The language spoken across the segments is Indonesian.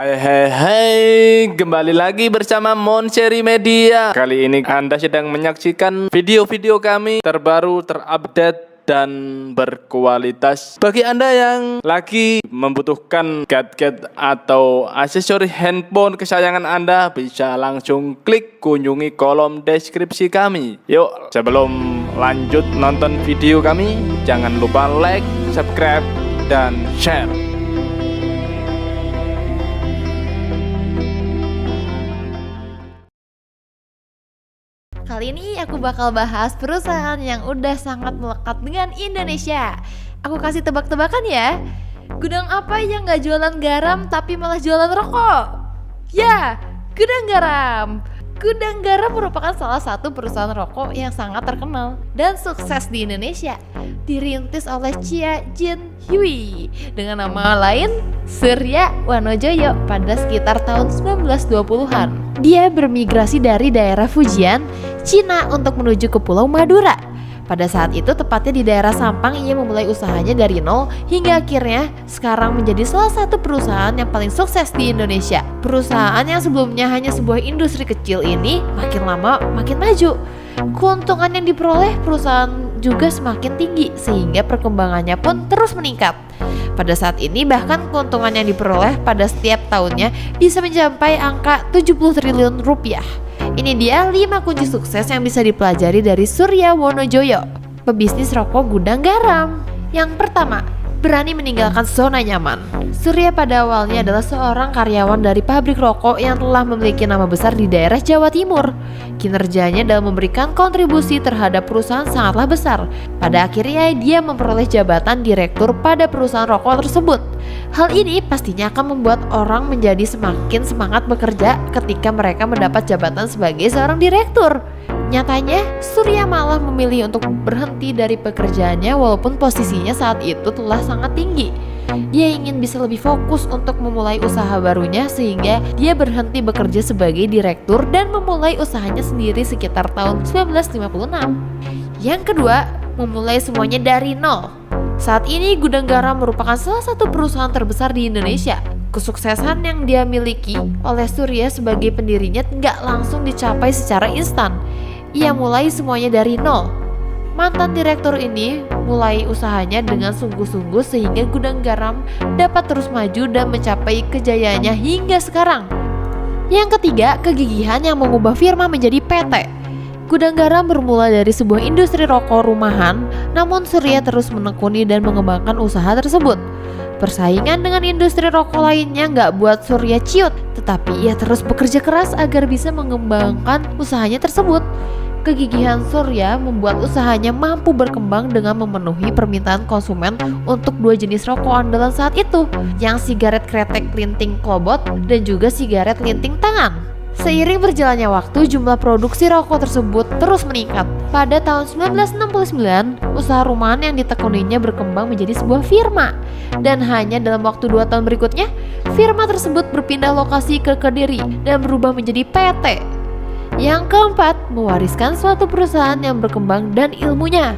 Hai, kembali lagi bersama Monchery Media. Kali ini Anda sedang menyaksikan video-video kami terbaru, terupdate, dan berkualitas. Bagi Anda yang lagi membutuhkan gadget atau aksesori handphone kesayangan Anda, bisa langsung klik kunjungi kolom deskripsi kami. Yuk, sebelum lanjut nonton video kami, jangan lupa like, subscribe, dan share. Kali ini aku bakal bahas perusahaan yang udah sangat melekat dengan Indonesia. Aku kasih tebak-tebakan ya. Gudang apa yang gak jualan garam tapi malah jualan rokok? Ya, Gudang Garam. Gudang Garam merupakan salah satu perusahaan rokok yang sangat terkenal dan sukses di Indonesia. Dirintis oleh Chia Jin Hui dengan nama lain Surya Wanojoyo pada sekitar tahun 1920-an. Dia bermigrasi dari daerah Fujian, Cina untuk menuju ke Pulau Madura. Pada saat itu tepatnya di daerah Sampang, ia memulai usahanya dari nol hingga akhirnya sekarang menjadi salah satu perusahaan yang paling sukses di Indonesia. Perusahaan yang sebelumnya hanya sebuah industri kecil ini makin lama makin maju. Keuntungan yang diperoleh perusahaan juga semakin tinggi sehingga perkembangannya pun terus meningkat. Pada saat ini bahkan keuntungan yang diperoleh pada setiap tahunnya bisa mencapai angka 70 triliun rupiah. Ini dia 5 kunci sukses yang bisa dipelajari dari Surya Wonojoyo, pebisnis rokok Gudang Garam. Yang pertama, berani meninggalkan zona nyaman. Surya pada awalnya adalah seorang karyawan dari pabrik rokok yang telah memiliki nama besar di daerah Jawa Timur. Kinerjanya dalam memberikan kontribusi terhadap perusahaan sangatlah besar. Pada akhirnya dia memperoleh jabatan direktur pada perusahaan rokok tersebut. Hal ini pastinya akan membuat orang menjadi semakin semangat bekerja ketika mereka mendapat jabatan sebagai seorang direktur. Nyatanya, Surya malah memilih untuk berhenti dari pekerjaannya walaupun posisinya saat itu telah sangat tinggi. Dia ingin bisa lebih fokus untuk memulai usaha barunya sehingga dia berhenti bekerja sebagai direktur dan memulai usahanya sendiri sekitar tahun 1956. Yang kedua, memulai semuanya dari nol. Saat ini Gudang Garam merupakan salah satu perusahaan terbesar di Indonesia. Kesuksesan yang dia miliki oleh Surya sebagai pendirinya nggak langsung dicapai secara instan. Ia mulai semuanya dari nol. Mantan direktur ini mulai usahanya dengan sungguh-sungguh sehingga Gudang Garam dapat terus maju dan mencapai kejayaannya hingga sekarang. Yang ketiga, kegigihan yang mengubah firma menjadi PT. Gudang Garam bermula dari sebuah industri rokok rumahan, namun Surya terus menekuni dan mengembangkan usaha tersebut. Persaingan dengan industri rokok lainnya nggak buat Surya ciut, tetapi ia terus bekerja keras agar bisa mengembangkan usahanya tersebut. Kegigihan Surya membuat usahanya mampu berkembang dengan memenuhi permintaan konsumen untuk dua jenis rokok andalan saat itu, yang sigaret kretek linting klobot dan juga sigaret linting tangan. Seiring berjalannya waktu, jumlah produksi rokok tersebut terus meningkat. Pada tahun 1969, usaha rumahan yang ditekuninya berkembang menjadi sebuah firma. Dan hanya dalam waktu 2 tahun berikutnya, firma tersebut berpindah lokasi ke Kediri dan berubah menjadi PT. Yang keempat, mewariskan suatu perusahaan yang berkembang dan ilmunya.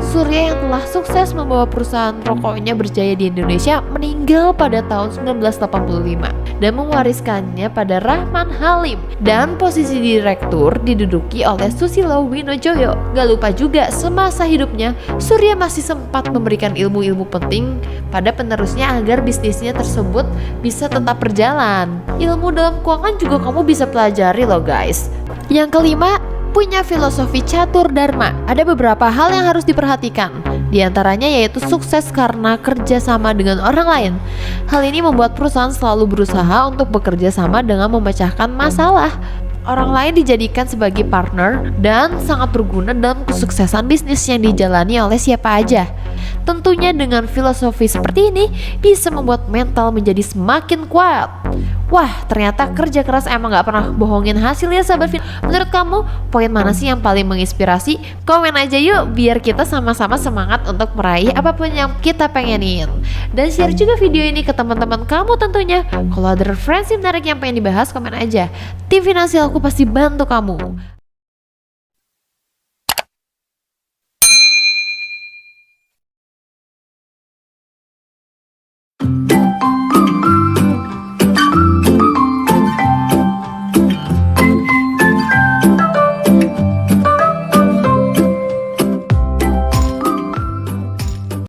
Surya yang telah sukses membawa perusahaan rokoknya berjaya di Indonesia meninggal pada tahun 1985 dan mewariskannya pada Rahman Halim, dan posisi direktur diduduki oleh Susilo Winojoyo. Gak lupa juga semasa hidupnya Surya masih sempat memberikan ilmu-ilmu penting pada penerusnya agar bisnisnya tersebut bisa tetap berjalan. Ilmu dalam keuangan juga kamu bisa pelajari loh guys. Yang kelima, punya filosofi catur dharma. Ada beberapa hal yang harus diperhatikan. Di antaranya yaitu sukses karena kerja sama dengan orang lain. Hal ini membuat perusahaan selalu berusaha untuk bekerja sama dengan memecahkan masalah. Orang lain dijadikan sebagai partner dan sangat berguna dalam kesuksesan bisnis yang dijalani oleh siapa aja. Tentunya dengan filosofi seperti ini bisa membuat mental menjadi semakin kuat. Wah, ternyata kerja keras emang gak pernah bohongin hasil ya sahabat. Menurut kamu, poin mana sih yang paling menginspirasi? Komen aja yuk biar kita sama-sama semangat untuk meraih apapun yang kita pengenin. Dan share juga video ini ke teman-teman kamu tentunya. Kalau ada referensi menarik yang pengen dibahas, komen aja. Tim Finansialku pasti bantu kamu.